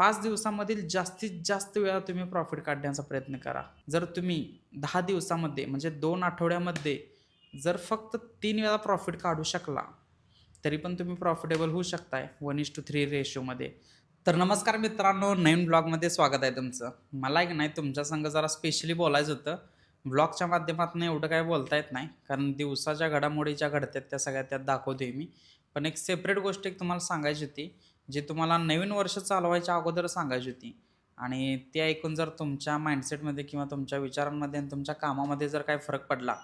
5 दिवसामधील जास्तीत जास्त वेळा तुम्ही प्रॉफिट काढण्याचा प्रयत्न करा. जर तुम्ही 10 दिवसामध्ये म्हणजे 2 आठवड्यामध्ये जर फक्त 3 वेळा प्रॉफिट काढू शकला, तरी पण तुम्ही प्रॉफिटेबल होऊ शकताय 1:3 रेशोमध्ये. तर नमस्कार मित्रांनो, नवीन ब्लॉगमध्ये स्वागत आहे तुमचं. मला एक नाही तुमच्या संग जरा स्पेशली बोलायचं होतं. ब्लॉगच्या माध्यमातून एवढं काही बोलता येत नाही, कारण दिवसाच्या घडामोडी ज्या घडतात त्या सगळ्या त्यात दाखवतोय मी. पण एक सेपरेट गोष्ट एक तुम्हाला सांगायची होती, जी तुम्हाला नवीन वर्ष चालवायच्या अगोदर सांगायची होती. आणि ते ऐकून जर तुमच्या माइंडसेटमध्ये किंवा तुमच्या विचारांमध्ये आणि तुमच्या कामामध्ये जर काही फरक पडला,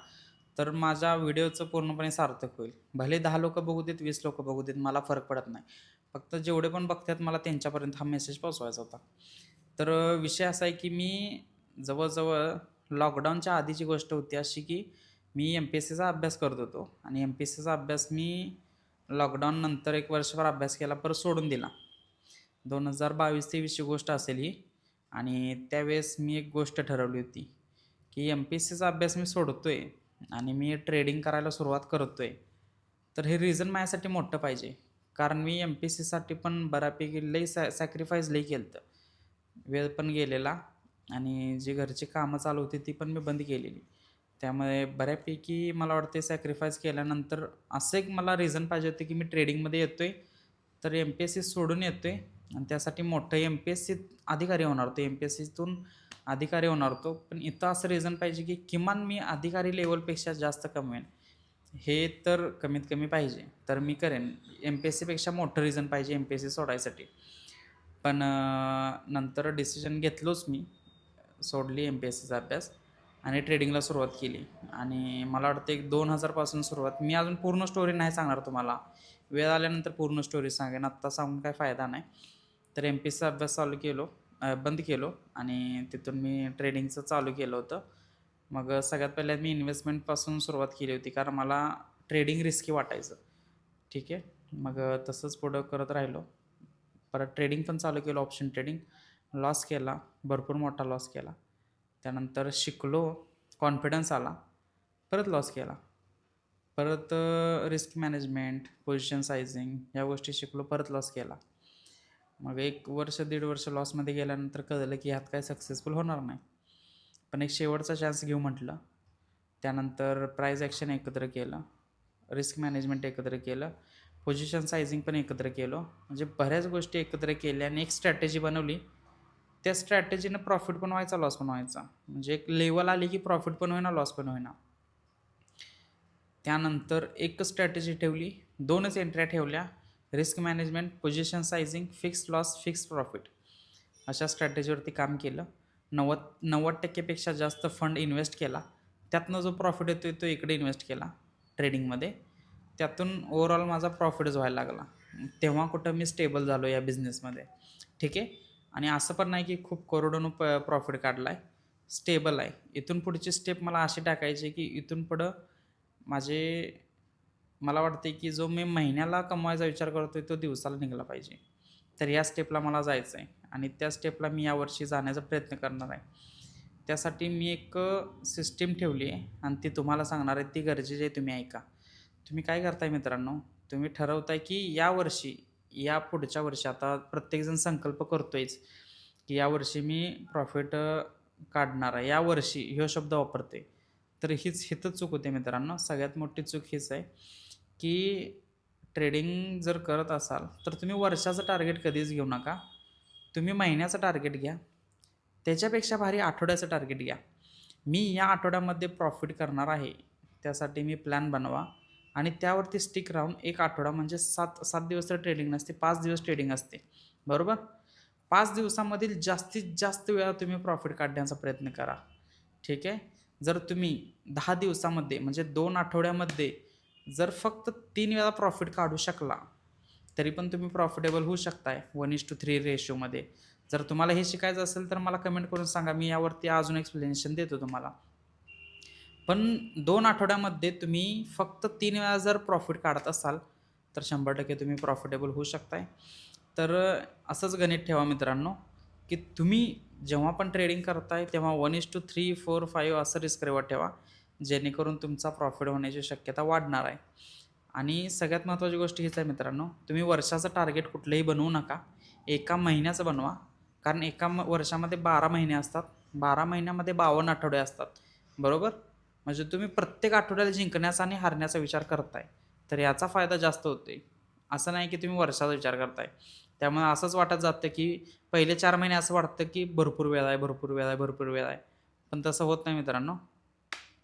तर माझ्या व्हिडिओचं पूर्णपणे सार्थक होईल. भले 10 लोकं बघू देत, 20 लोकं बघू देत, मला फरक पडत नाही. फक्त जेवढे पण बघतात मला त्यांच्यापर्यंत हा मेसेज पोहोचवायचा होता. तर विषय असा आहे की मी जवळ-जवळ लॉकडाऊनच्या आधीची गोष्ट होती अशी की मी एम-पी-एस-सीचा अभ्यास करत होतो आणि एम-पी-एस-सीचा अभ्यास मी लॉकडाऊन नंतर 1 वर्षभर अभ्यास केला, परत सोडून दिला. 2022-23ची गोष्ट असेल ही. आणि त्यावेळेस मी एक गोष्ट ठरवली होती, की एम-पी-एस-सीचा अभ्यास मी सोडतोय आणि मी ट्रेडिंग करायला सुरुवात करतोय. तर हे रिझन माझ्यासाठी मोठं पाहिजे. कारण मी एम-पी-एस-सीसाठी पण बऱ्यापैकी लई सॅक्रिफाईस लई केलं. वेळ पण गेलेला आणि जी घरची कामं चालू होती ती पण मी बंद केलेली. त्यामुळे बऱ्यापैकी मला वाटते सॅक्रिफाईस केल्यानंतर असं एक मला रिझन पाहिजे होतं, की मी ट्रेडिंगमध्ये येतोय, तर एम-पी-एस-सी सोडून येतोय आणि त्यासाठी मोठं एम-पी-एस-सीत अधिकारी होणार होतो. एम-पी-एस-सीतून अधिकारी होणार होतो. पण इथं असं रिझन पाहिजे, की किमान मी अधिकारी लेव्हलपेक्षा जास्त कमवेन. हे तर कमीत कमी पाहिजे. तर मी करेन. एम-पी-एस-सीपेक्षा मोठं रिझन पाहिजे एम-पी-एस-सी सोडायसाठी. पण नंतर डिसिजन घेतलोच मी. सोडली एम-पी-एस-सीचा अभ्यास आणि ट्रेडिंगला सुरुवात केली. आणि मला वाटतं एक 2000 पासून सुरुवात. मी अजून पूर्ण स्टोरी नाही सांगणार तुम्हाला. वेळ आल्यानंतर पूर्ण स्टोरी सांगेन. आत्ता सांगून काही फायदा नाही. तर एम-पी-एससीचा अभ्यास बंद केलो आणि तिथून मी ट्रेडिंगचं चालू केलं होतं. मग सगळ्यात पहिल्या मी इन्व्हेस्टमेंटपासून सुरुवात केली होती, कारण मला ट्रेडिंग रिस्की वाटायचं. ठीक आहे. मग तसंच पुढं करत राहिलो. परत ट्रेडिंग पण चालू केलं, ऑप्शन ट्रेडिंग. लॉस केला, भरपूर मोठा लॉस केला. त्यानंतर शिकलो, कॉन्फिडन्स आला, परत लॉस केला. परत रिस्क मॅनेजमेंट, पोझिशन सायझिंग ह्या गोष्टी शिकलो, परत लॉस केला. मग 1 वर्ष, 1.5 वर्ष लॉसमध्ये गेल्यानंतर कळलं की ह्यात काही सक्सेसफुल होणार नाही. पण एक शेवटचा चान्स घेऊ म्हटलं. त्यानंतर प्राईज ॲक्शन एकत्र केलं, रिस्क मॅनेजमेंट एकत्र केलं, पोझिशन सायझिंग पण एकत्र केलं. म्हणजे बऱ्याच गोष्टी एकत्र केल्या आणि एक स्ट्रॅटेजी बनवली. त्या स्ट्रॅटेजीनं प्रॉफिट पण व्हायचा, लॉस पण व्हायचा. म्हणजे एक लेव्हल आली की प्रॉफिट पण होईना, लॉस पण होईना. त्यानंतर एकच स्ट्रॅटेजी ठेवली, 2च एंट्र्या ठेवल्या. Risk management, position sizing, fixed loss, fixed profit. अशा स्ट्रॅटेजीवरती काम केलं. 90% पेक्षा जास्त फंड इन्व्हेस्ट केला. त्यातनं जो प्रॉफिट येतोय तो इकडे इन्व्हेस्ट केला ट्रेडिंगमध्ये. त्यातून ओव्हरऑल माझा प्रॉफिटच व्हायला लागला. तेव्हा कुठं मी स्टेबल झालो या बिझनेसमध्ये. ठीक आहे. आणि असं पण नाही की खूप करोडोनं प्रॉफिट काढला आहे. स्टेबल आहे. इथून पुढची स्टेप मला अशी टाकायची की इथून पुढं माझे मला वाटते की जो मी महिन्याला कमवायचा विचार करतोय तो दिवसाला निघाला पाहिजे. तर या स्टेपला मला जायचं आहे आणि त्या स्टेपला मी यावर्षी जाण्याचा प्रयत्न करणार आहे. त्यासाठी मी एक सिस्टीम ठेवली आहे आणि ती तुम्हाला सांगणार आहे. ती गरजेची आहे, तुम्ही ऐका. तुम्ही काय करताय मित्रांनो, तुम्ही ठरवताय की यावर्षी, या पुढच्या वर्षी आता प्रत्येकजण संकल्प करतोयच की यावर्षी मी प्रॉफिट काढणार आहे. यावर्षी ह्यो शब्द वापरते. तर हिथंच चूक होते मित्रांनो. सगळ्यात मोठी चूक हीच आहे की ट्रेडिंग जर करत असाल तर तुम्ही वर्षाचं टार्गेट कधीच घेऊ नका. तुम्ही महिन्याचं टार्गेट घ्या. त्याच्यापेक्षा भारी आठवड्याचं टार्गेट घ्या. मी या आठवड्यामध्ये प्रॉफिट करणार आहे. त्यासाठी मी प्लॅन बनवा आणि त्यावरती स्टिक राहून 1 आठवडा म्हणजे 7 दिवस तर ट्रेडिंग नसते, 5 दिवस ट्रेडिंग असते. बरोबर? 5 दिवसामधील जास्तीत जास्त वेळा तुम्ही प्रॉफिट काढण्याचा प्रयत्न करा. ठीक आहे. जर तुम्ही 10 दिवसामध्ये म्हणजे 2 आठवड्यामध्ये जर फक्त 3 वेळा प्रॉफिट काढू शकला, तरी पण तुम्ही प्रॉफिटेबल होऊ शकताय 1:3 रेशोमध्ये. जर तुम्हाला हे शिकायचं असेल तर मला कमेंट करून सांगा. मी यावरती अजून एक्सप्लेनेशन देतो तुम्हाला. पण 2 आठवड्यामध्ये तुम्ही फक्त 3 वेळा जर प्रॉफिट काढत असाल, तर 100% तुम्ही प्रॉफिटेबल होऊ शकताय. तर असंच गणित ठेवा मित्रांनो, की तुम्ही जेव्हा पण ट्रेडिंग करताय तेव्हा 1:3, 4, 5 असं रिस्क रिवॉर्ड ठेवा. जेणेकरून तुमचा प्रॉफिट होण्याची शक्यता वाढणार आहे. आणि सगळ्यात महत्त्वाची गोष्ट हीच आहे मित्रांनो, तुम्ही वर्षाचं टार्गेट कुठलंही बनवू नका. एका महिन्याचं बनवा, कारण एका वर्षामध्ये 12 महिने असतात. 12 महिन्यामध्ये 52 आठवडे असतात, बरोबर? म्हणजे तुम्ही प्रत्येक आठवड्याला जिंकण्याचा आणि हारण्याचा विचार करताय, तर याचा फायदा जास्त होतोय. असं नाही की तुम्ही वर्षाचा विचार करताय. त्यामुळे असंच वाटत जातं की पहिले 4 महिने असं वाटतं की भरपूर वेळ आहे, भरपूर वेळ आहे, भरपूर वेळ आहे. पण तसं होत नाही मित्रांनो.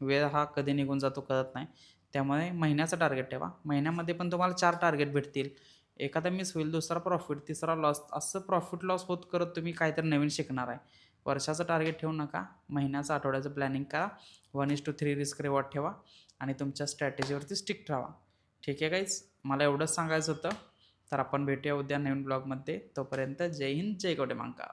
वेळ हा कधी निघून जातो कळत नाही. त्यामुळे महिन्याचं टार्गेट ठेवा. महिन्यामध्ये पण तुम्हाला 4 टार्गेट भेटतील. एखादा मिस होईल, दुसरा प्रॉफिट, तिसरा लॉस, असं प्रॉफिट लॉस होत करत तुम्ही काहीतरी नवीन शिकणार आहे. वर्षाचं टार्गेट ठेवू नका. महिन्याचं, आठवड्याचं प्लॅनिंग करा. 1:3 रिस्क रिवॉर्ड ठेवा आणि तुमच्या स्ट्रॅटेजीवरती स्टिक राहा. ठीक आहे गाईज, मला एवढंच सांगायचं होतं. तर आपण भेटूया उद्या नवीन ब्लॉगमध्ये. तोपर्यंत जय हिंद, जय गौडे मांका.